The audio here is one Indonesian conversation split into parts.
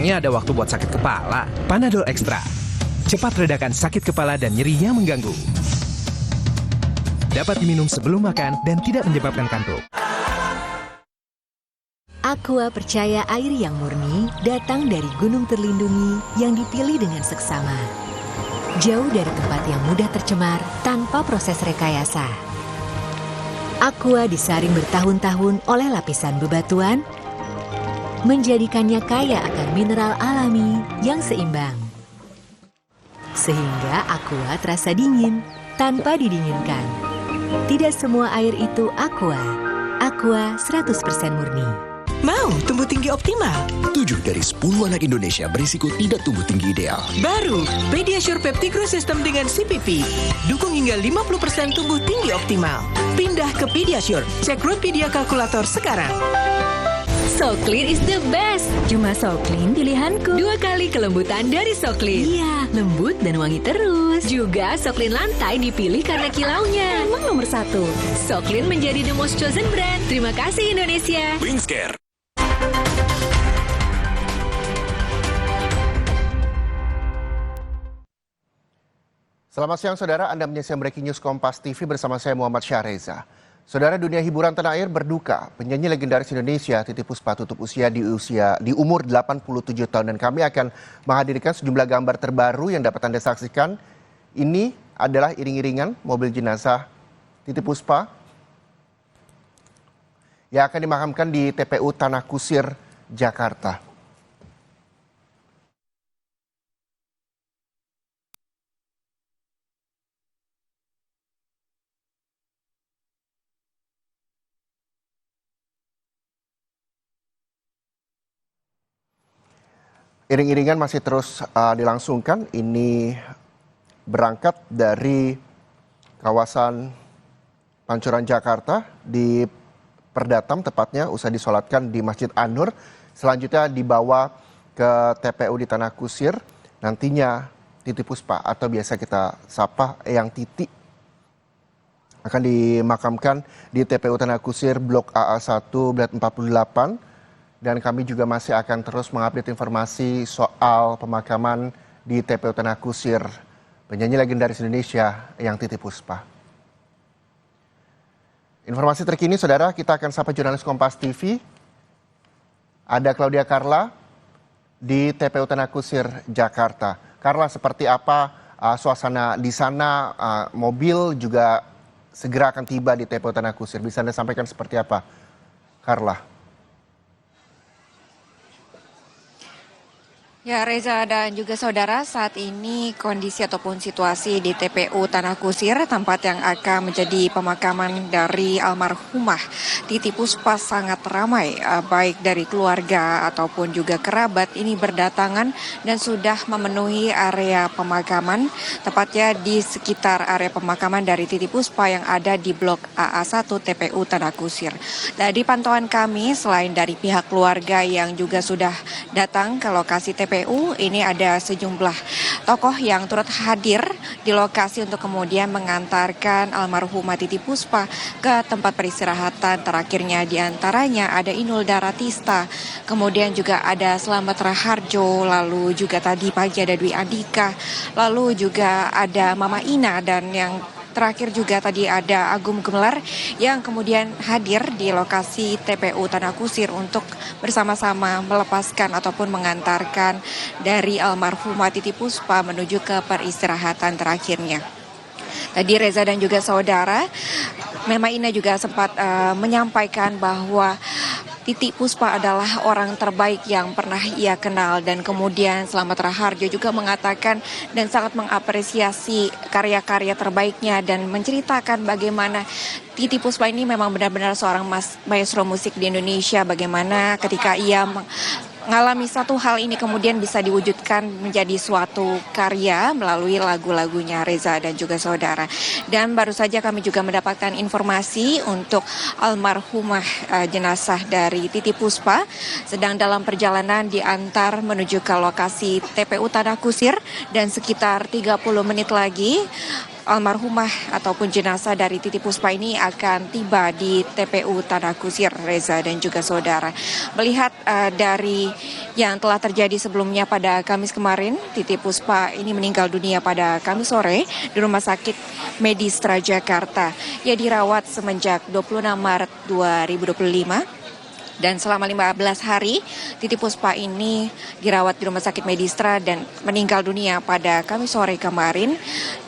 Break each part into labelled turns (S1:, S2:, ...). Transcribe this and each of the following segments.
S1: Emangnya ada waktu buat sakit kepala? Panadol Extra. Cepat redakan sakit kepala dan nyeri yang mengganggu. Dapat diminum sebelum makan dan tidak menyebabkan kantuk.
S2: Aqua percaya air yang murni datang dari gunung terlindungi yang dipilih dengan seksama. Jauh dari tempat yang mudah tercemar tanpa proses rekayasa. Aqua disaring bertahun-tahun oleh lapisan bebatuan, menjadikannya kaya akan mineral alami yang seimbang. Sehingga Aqua terasa dingin tanpa didinginkan. Tidak semua air itu Aqua. Aqua 100% murni.
S3: Mau tumbuh tinggi optimal?
S4: 7 dari 10 anak Indonesia berisiko tidak tumbuh tinggi ideal.
S3: Baru, Pediasure Peptigro System dengan CPP. Dukung hingga 50% tumbuh tinggi optimal. Pindah ke Pediasure. Cek Rootpedia kalkulator sekarang.
S2: So Clean is the best. Cuma So Clean pilihanku. 2 kali kelembutan dari So Clean. Iya, lembut dan wangi terus. Juga So Clean lantai dipilih karena kilaunya. Emang nomor 1. So Clean menjadi the most chosen brand. Terima kasih Indonesia.
S4: Wingscare.
S5: Selamat siang saudara, Anda menyaksikan Breaking News Kompas TV bersama saya Muhammad Syahreza. Saudara, dunia hiburan tanah air berduka. Penyanyi legendaris Indonesia Titiek Puspa tutup usia di umur 87 tahun dan kami akan menghadirkan sejumlah gambar terbaru yang dapat Anda saksikan. Ini adalah iring-iringan mobil jenazah Titiek Puspa yang akan dimakamkan di TPU Tanah Kusir, Jakarta. Iring-iringan masih terus dilangsungkan. Ini berangkat dari kawasan Pancoran Jakarta di Perdatam, tepatnya usai disolatkan di Masjid An-Nur. Selanjutnya dibawa ke TPU di Tanah Kusir. Nantinya Titiek Puspa atau biasa kita sapa Eyang Titi akan dimakamkan di TPU Tanah Kusir Blok AA1 Blok 48. Dan kami juga masih akan terus mengupdate informasi soal pemakaman di TPU Tanah Kusir penyanyi legendaris Indonesia Eyang Titiek Puspa. Informasi terkini saudara, kita akan sapa jurnalis Kompas TV. Ada Claudia Carla di TPU Tanah Kusir, Jakarta. Carla, seperti apa suasana di sana? Mobil juga segera akan tiba di TPU Tanah Kusir. Bisa Anda sampaikan seperti apa, Carla?
S6: Ya Reza dan juga saudara, saat ini kondisi ataupun situasi di TPU Tanah Kusir, tempat yang akan menjadi pemakaman dari almarhumah Titiek Puspa, sangat ramai, baik dari keluarga ataupun juga kerabat ini berdatangan dan sudah memenuhi area pemakaman, tepatnya di sekitar area pemakaman dari Titiek Puspa yang ada di Blok AA1 TPU Tanah Kusir. Dari pantauan kami, selain dari pihak keluarga yang juga sudah datang ke lokasi TPU, ini ada sejumlah tokoh yang turut hadir di lokasi untuk kemudian mengantarkan almarhumah Titiek Puspa ke tempat peristirahatan terakhirnya. Diantaranya ada Inul Daratista, kemudian juga ada Slamet Raharjo, lalu juga tadi pagi ada Dwi Andika, lalu juga ada Mama Ina, dan yang terakhir juga tadi ada Agung Gumelar yang kemudian hadir di lokasi TPU Tanah Kusir untuk bersama-sama melepaskan ataupun mengantarkan dari almarhumah Titiek Puspa menuju ke peristirahatan terakhirnya. Tadi Reza dan juga saudara, Mama Ina juga sempat menyampaikan bahwa Titiek Puspa adalah orang terbaik yang pernah ia kenal, dan kemudian Slamet Raharjo juga mengatakan dan sangat mengapresiasi karya-karya terbaiknya dan menceritakan bagaimana Titiek Puspa ini memang benar-benar seorang maestro musik di Indonesia, bagaimana ketika ia mengalami satu hal ini kemudian bisa diwujudkan menjadi suatu karya melalui lagu-lagunya, Reza dan juga saudara. Dan baru saja kami juga mendapatkan informasi untuk almarhumah jenazah dari Titiek Puspa sedang dalam perjalanan diantar menuju ke lokasi TPU Tanah Kusir, dan sekitar 30 menit lagi almarhumah ataupun jenazah dari Titiek Puspa ini akan tiba di TPU Tanah Kusir, Reza dan juga saudara. Melihat dari yang telah terjadi sebelumnya pada Kamis kemarin. Titi Puspa ini meninggal dunia pada Kamis sore di Rumah Sakit Medistra Jakarta. Ia dirawat semenjak 26 Maret 2025. Dan selama 15 hari, Titi Puspa ini dirawat di Rumah Sakit Medistra dan meninggal dunia pada Kamis sore kemarin.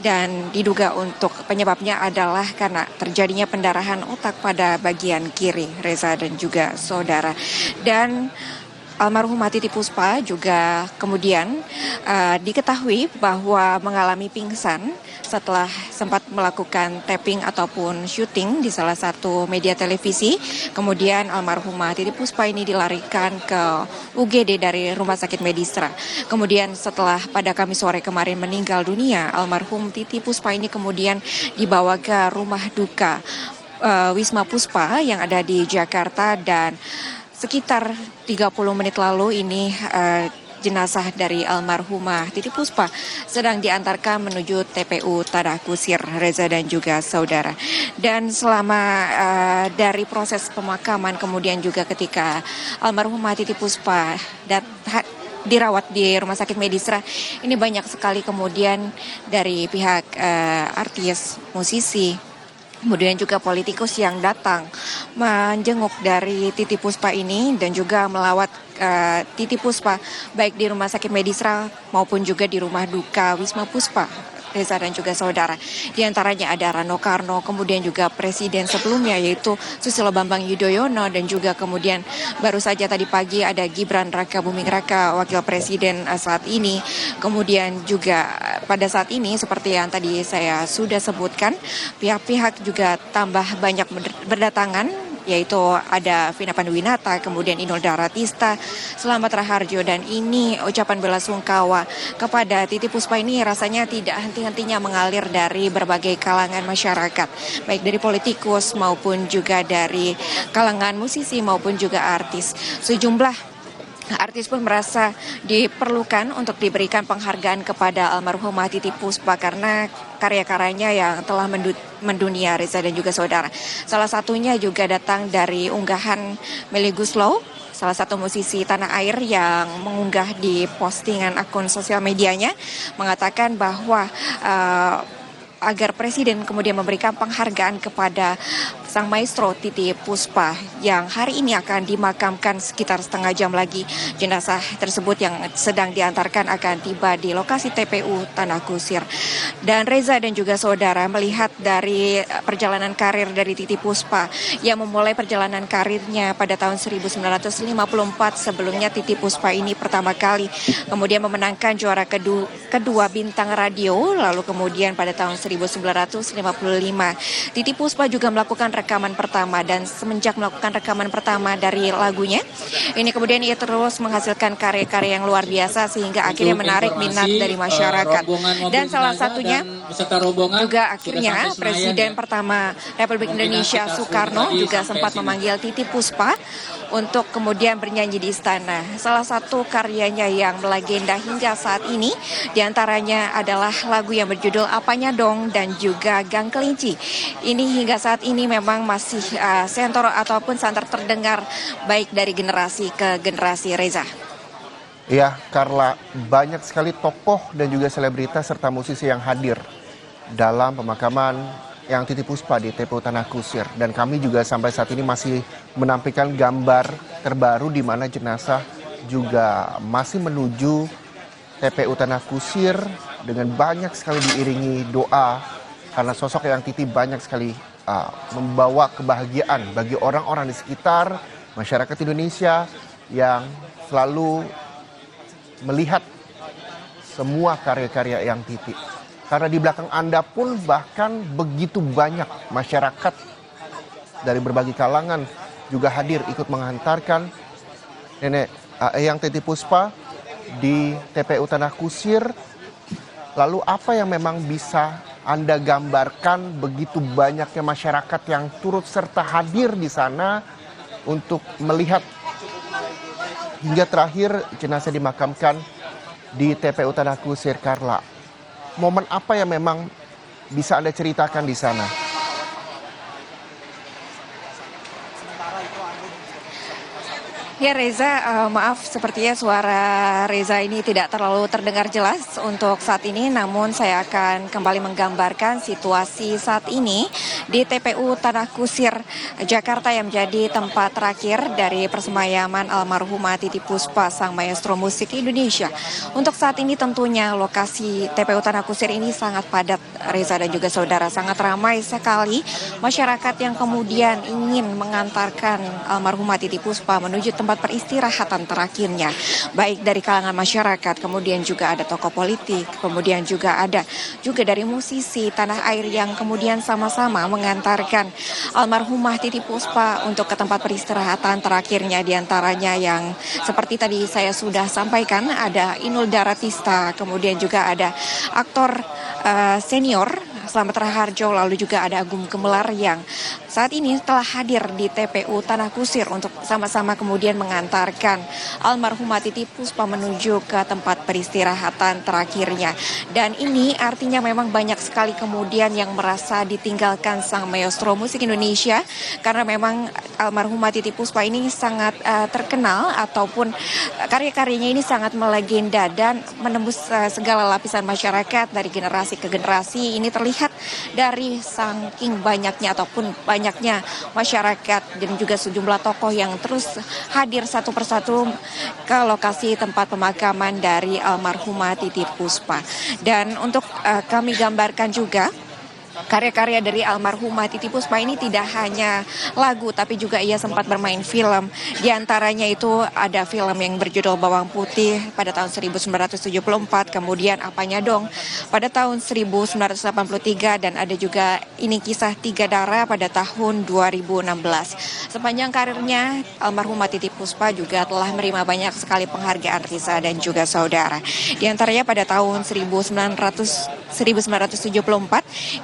S6: Dan diduga untuk penyebabnya adalah karena terjadinya pendarahan otak pada bagian kiri, Reza dan juga saudara. Dan almarhumah Titi Puspa juga kemudian diketahui bahwa mengalami pingsan setelah sempat melakukan tapping ataupun syuting di salah satu media televisi. Kemudian almarhumah Titi Puspa ini dilarikan ke UGD dari Rumah Sakit Medistra. Kemudian setelah pada Kamis sore kemarin meninggal dunia, almarhum Titi Puspa ini kemudian dibawa ke rumah duka Wisma Puspa yang ada di Jakarta, dan sekitar 30 menit lalu ini jenazah dari almarhumah Titi Puspa sedang diantarkan menuju TPU Tanah Kusir, Reza dan juga saudara. Dan selama dari proses pemakaman, kemudian juga ketika almarhumah Titi Puspa dirawat di Rumah Sakit Medistra, ini banyak sekali kemudian dari pihak artis, musisi, kemudian juga politikus yang datang menjenguk dari Titi Puspa ini dan juga melawat Titi Puspa baik di Rumah Sakit Medistra maupun juga di rumah duka Wisma Puspa, Reza dan juga saudara. Di antaranya ada Rano Karno, kemudian juga presiden sebelumnya yaitu Susilo Bambang Yudhoyono, dan juga kemudian baru saja tadi pagi ada Gibran Raka Buming Raka, wakil presiden saat ini. Kemudian juga pada saat ini seperti yang tadi saya sudah sebutkan, pihak-pihak juga tambah banyak berdatangan, yaitu ada Vina Panduwinata, kemudian Inul Daratista, Selamat Raharjo, dan ini ucapan bela sungkawa kepada Titi Puspa ini rasanya tidak henti-hentinya mengalir dari berbagai kalangan masyarakat, baik dari politikus maupun juga dari kalangan musisi maupun juga artis. Sejumlah artis pun merasa diperlukan untuk diberikan penghargaan kepada almarhumah Titi Puspa karena karya-karyanya yang telah mendunia, Reza dan juga saudara. Salah satunya juga datang dari unggahan Melly Goeslaw, salah satu musisi tanah air yang mengunggah di postingan akun sosial medianya, mengatakan bahwa agar presiden kemudian memberikan penghargaan kepada sang maestro Titi Puspa yang hari ini akan dimakamkan sekitar setengah jam lagi. Jenazah tersebut yang sedang diantarkan akan tiba di lokasi TPU Tanah Kusir. Dan Reza dan juga saudara, melihat dari perjalanan karir dari Titi Puspa yang memulai perjalanan karirnya pada tahun 1954, sebelumnya Titi Puspa ini pertama kali kemudian memenangkan juara kedua Bintang Radio, lalu kemudian pada tahun 1955 Titi Puspa juga melakukan rekaman pertama, dan semenjak melakukan rekaman pertama dari lagunya ini kemudian ia terus menghasilkan karya-karya yang luar biasa sehingga akhirnya menarik minat dari masyarakat. Dan salah satunya juga akhirnya Presiden pertama Republik Indonesia Soekarno juga sempat memanggil Titi Puspa untuk kemudian bernyanyi di istana. Salah satu karyanya yang melegenda hingga saat ini diantaranya adalah lagu yang berjudul Apanya Dong dan juga Gang Kelinci. Ini hingga saat ini memang masih sentor ataupun santer terdengar baik dari generasi ke generasi, Reza.
S5: Ya, Carla, banyak sekali tokoh dan juga selebritas serta musisi yang hadir dalam pemakaman yang Titi Puspa di TPU Tanah Kusir. Dan kami juga sampai saat ini masih menampilkan gambar terbaru di mana jenazah juga masih menuju TPU Tanah Kusir dengan banyak sekali diiringi doa, karena sosok yang Titi banyak sekali membawa kebahagiaan bagi orang-orang di sekitar masyarakat Indonesia yang selalu melihat semua karya-karya yang Titi. Karena di belakang Anda pun bahkan begitu banyak masyarakat dari berbagai kalangan juga hadir ikut menghantarkan Nenek Eyang Titi Puspa di TPU Tanah Kusir. Lalu apa yang memang bisa Anda gambarkan begitu banyaknya masyarakat yang turut serta hadir di sana untuk melihat hingga terakhir jenazah dimakamkan di TPU Tanah Kusir, Carla? Momen apa yang memang bisa Anda ceritakan di sana?
S6: Ya Reza, maaf sepertinya suara Reza ini tidak terlalu terdengar jelas untuk saat ini, namun saya akan kembali menggambarkan situasi saat ini di TPU Tanah Kusir, Jakarta yang menjadi tempat terakhir dari persemayaman almarhumah Titiek Puspa, sang maestro musik Indonesia. Untuk saat ini tentunya lokasi TPU Tanah Kusir ini sangat padat, Reza dan juga saudara, sangat ramai sekali masyarakat yang kemudian ingin mengantarkan almarhumah Titiek Puspa menuju tempat peristirahatan terakhirnya, baik dari kalangan masyarakat, kemudian juga ada tokoh politik, kemudian juga ada dari musisi tanah air yang kemudian sama-sama mengantarkan almarhumah Titiek Puspa untuk ke tempat peristirahatan terakhirnya. Diantaranya yang seperti tadi saya sudah sampaikan, ada Inul Daratista, kemudian juga ada aktor senior Slamet Raharjo, lalu juga ada Agung Gemelar yang saat ini telah hadir di TPU Tanah Kusir untuk sama-sama kemudian mengantarkan almarhumah Titiek Puspa menuju ke tempat peristirahatan terakhirnya. Dan ini artinya memang banyak sekali kemudian yang merasa ditinggalkan sang maestro musik Indonesia, karena memang almarhumah Titiek Puspa ini sangat terkenal, ataupun karya-karyanya ini sangat melegenda dan menembus segala lapisan masyarakat dari generasi ke generasi. Ini terlihat dari saking banyaknya ataupun banyaknya masyarakat dan juga sejumlah tokoh yang terus hadir satu persatu ke lokasi tempat pemakaman dari almarhumah Titiek Puspa. Dan untuk kami gambarkan juga, karya-karya dari almarhumah Titiek Puspa ini tidak hanya lagu, tapi juga ia sempat bermain film. Di antaranya itu ada film yang berjudul Bawang Putih pada tahun 1974, kemudian Apanya Dong pada tahun 1983, dan ada juga Ini Kisah Tiga Darah pada tahun 2016. Sepanjang karirnya, almarhumah Titiek Puspa juga telah menerima banyak sekali penghargaan, Risa dan juga saudara. Di antaranya pada tahun 1974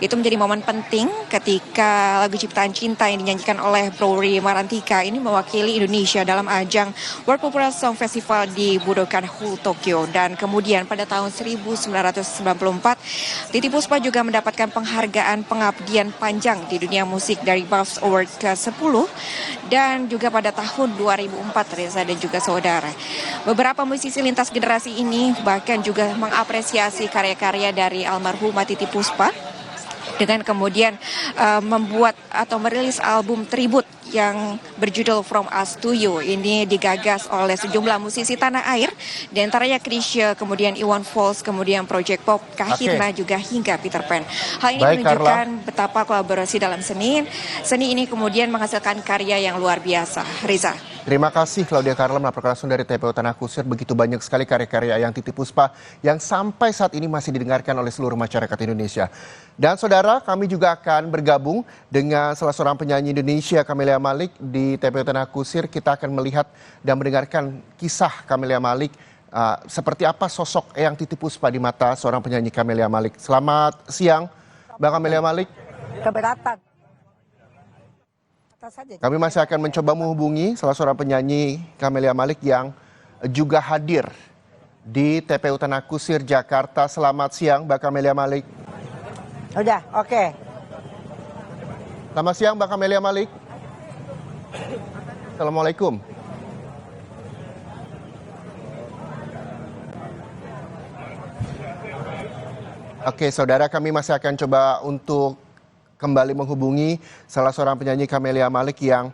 S6: itu menjadi momen penting ketika lagu Ciptaan Cinta yang dinyanyikan oleh Browry Marantika ini mewakili Indonesia dalam ajang World Popular Song Festival di Budokan Hall, Tokyo. Dan kemudian pada tahun 1994, Titiek Puspa juga mendapatkan penghargaan pengabdian panjang di dunia musik dari BAFTA Award ke-10, dan juga pada tahun 2004, Reza dan juga saudara. Beberapa musisi lintas generasi ini bahkan juga mengapresiasi karya-karya dari almarhumah Titiek Puspa dengan kemudian membuat atau merilis album tribut yang berjudul From Us to You. Ini digagas oleh sejumlah musisi tanah air, di antaranya Chrisye, kemudian Iwan Fals, kemudian Project Pop, Kahitna, juga hingga Peter Pan. Hal ini menunjukkan betapa kolaborasi dalam seni ini kemudian menghasilkan karya yang luar biasa. Riza.
S5: Terima kasih Claudia Carla melaporkan langsung dari TPU Tanah Kusir. Begitu banyak sekali karya-karya yang Titiek Puspa yang sampai saat ini masih didengarkan oleh seluruh masyarakat Indonesia. Dan saudara, kami juga akan bergabung dengan salah seorang penyanyi Indonesia, Camelia Malik, di TPU Tanah Kusir. Kita akan melihat dan mendengarkan kisah Camelia Malik. Seperti apa sosok Eyang Titiek Puspa di mata seorang penyanyi Camelia Malik. Selamat siang, Mbak Camelia Malik.
S7: Keberatan.
S5: Kami masih akan mencoba menghubungi salah seorang penyanyi Camelia Malik yang juga hadir di TPU Tanah Kusir, Jakarta. Selamat siang, Mbak Camelia Malik.
S7: Udah, oke.
S5: Selamat siang, Mbak Camelia Malik. Assalamualaikum. Oke, saudara, kami masih akan coba untuk kembali menghubungi salah seorang penyanyi Camelia Malik yang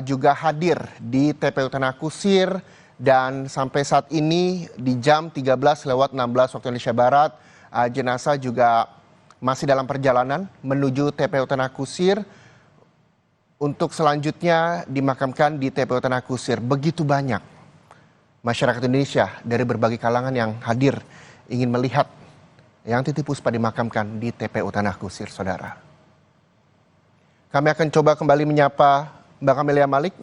S5: juga hadir di TPU Tanah Kusir, dan sampai saat ini di jam 13:16 waktu Indonesia Barat, jenazah juga masih dalam perjalanan menuju TPU Tanah Kusir untuk selanjutnya dimakamkan di TPU Tanah Kusir. Begitu banyak masyarakat Indonesia dari berbagai kalangan yang hadir ingin melihat Eyang Titiek Puspa dimakamkan di TPU Tanah Kusir, saudara. Kami akan coba kembali menyapa Mbak Camelia Malik,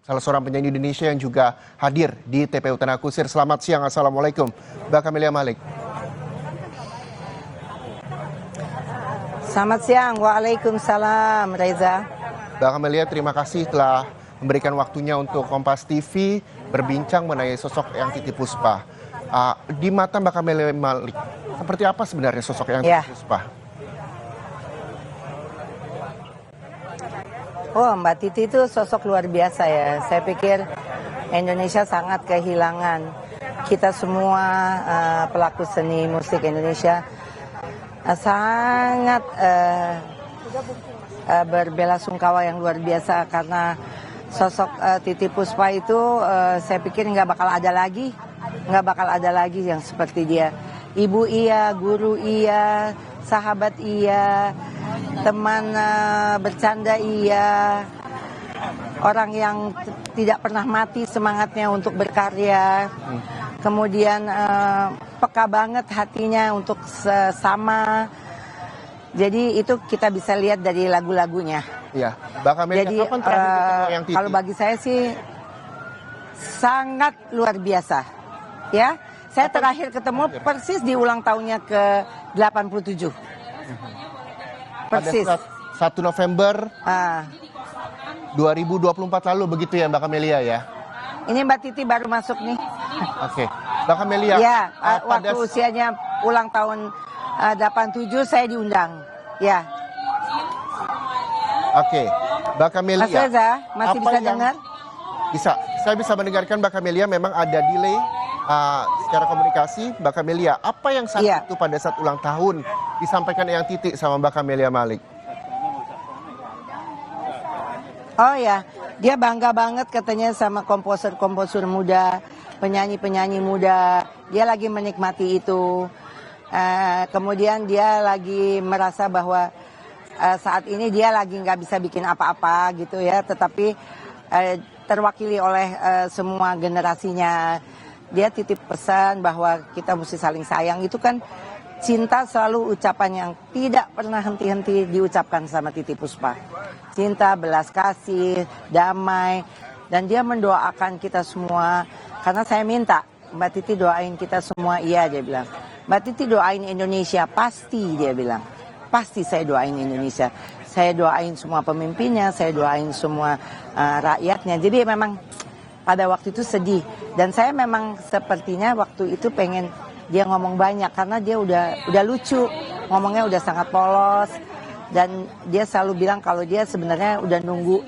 S5: salah seorang penyanyi Indonesia yang juga hadir di TPU Tanah Kusir. Selamat siang, Assalamualaikum, Mbak Camelia Malik.
S7: Selamat siang, waalaikumsalam, Reza.
S5: Mbak Camelia, terima kasih telah memberikan waktunya untuk Kompas TV berbincang mengenai sosok Eyang Titiek Puspa. Di mata Mbak Camelia Malik, seperti apa sebenarnya sosok Eyang Titiek Puspa?
S7: Oh, Mbak Titi itu sosok luar biasa ya. Saya pikir Indonesia sangat kehilangan. Kita semua pelaku seni musik Indonesia sangat berbelasungkawa yang luar biasa karena sosok Titiek Puspa itu saya pikir nggak bakal ada lagi yang seperti dia. Ibu iya, guru iya, sahabat iya, teman bercanda iya, orang yang tidak pernah mati semangatnya untuk berkarya. Kemudian peka banget hatinya untuk sesama. Jadi itu kita bisa lihat dari lagu-lagunya.
S5: Iya, Mbak Camelia,
S7: Jadi
S5: kapan terakhir ketemu yang Titi?
S7: kalau bagi saya sih sangat luar biasa. Ya, saya terakhir ketemu persis di ulang tahunnya ke-87. Persis.
S5: Pada 1 November 2024 lalu begitu ya Mbak Camelia ya?
S7: Ini Mbak Titi baru masuk nih.
S5: Oke, Mbak Camelia.
S7: Ya, waktu usianya ulang tahun 87 saya diundang. Ya.
S5: Oke, Mbak Camelia.
S7: Mas Reza, masih bisa dengar?
S5: Bisa, saya bisa mendengarkan Mbak Camelia. Memang ada delay secara komunikasi. Mbak Camelia, apa yang saat itu pada saat ulang tahun disampaikan Eyang Titi sama Mbak Camelia Malik?
S7: Oh ya, dia bangga banget katanya sama komposer-komposer muda, penyanyi-penyanyi muda. Dia lagi menikmati itu. Kemudian dia lagi merasa bahwa saat ini dia lagi nggak bisa bikin apa-apa gitu ya, tetapi terwakili oleh semua generasinya. Dia titip pesan bahwa kita mesti saling sayang. Itu kan cinta selalu ucapan yang tidak pernah henti-henti diucapkan sama Titiek Puspa. Cinta, belas kasih, damai. Dan dia mendoakan kita semua. Karena saya minta, Mbak Titi doain kita semua, iya dia bilang. Mbak Titi doain Indonesia, pasti dia bilang. Pasti saya doain Indonesia. Saya doain semua pemimpinnya, saya doain semua rakyatnya. Jadi memang pada waktu itu sedih. Dan saya memang sepertinya waktu itu pengen dia ngomong banyak. Karena dia udah lucu, ngomongnya udah sangat polos. Dan dia selalu bilang kalau dia sebenarnya udah nunggu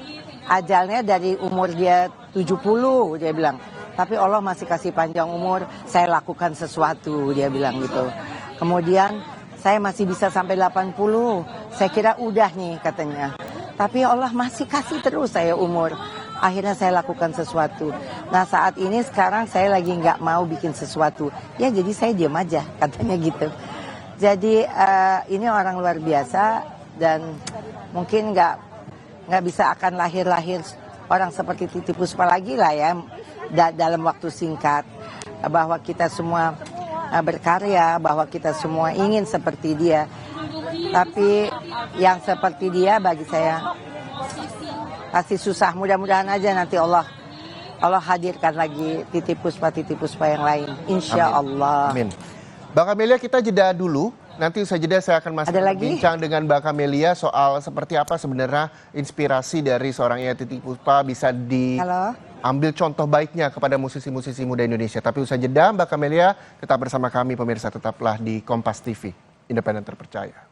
S7: ajalnya dari umur dia 70, dia bilang. Tapi Allah masih kasih panjang umur, saya lakukan sesuatu, dia bilang gitu. Kemudian saya masih bisa sampai 80, saya kira udah nih katanya. Tapi Allah masih kasih terus saya umur. Akhirnya saya lakukan sesuatu. Nah saat ini sekarang saya lagi nggak mau bikin sesuatu. Ya jadi saya diam aja katanya gitu. Jadi ini orang luar biasa dan mungkin nggak bisa akan lahir-lahir orang seperti Titiek Puspa lagi lah ya dalam waktu singkat. Bahwa kita semua berkarya, bahwa kita semua ingin seperti dia. Tapi yang seperti dia bagi saya pasti susah. Mudah-mudahan aja nanti Allah hadirkan lagi Titiek Puspa yang lain. Insya Allah.
S5: Amin. Mbak Camelia, kita jeda dulu. Nanti usai jeda saya akan masih berbincang dengan Mbak Camelia soal seperti apa sebenarnya inspirasi dari seorang Eyang Titiek Puspa bisa diambil contoh baiknya kepada musisi-musisi muda Indonesia. Tapi usai jeda, Mbak Camelia tetap bersama kami pemirsa, tetaplah di Kompas TV, independen terpercaya.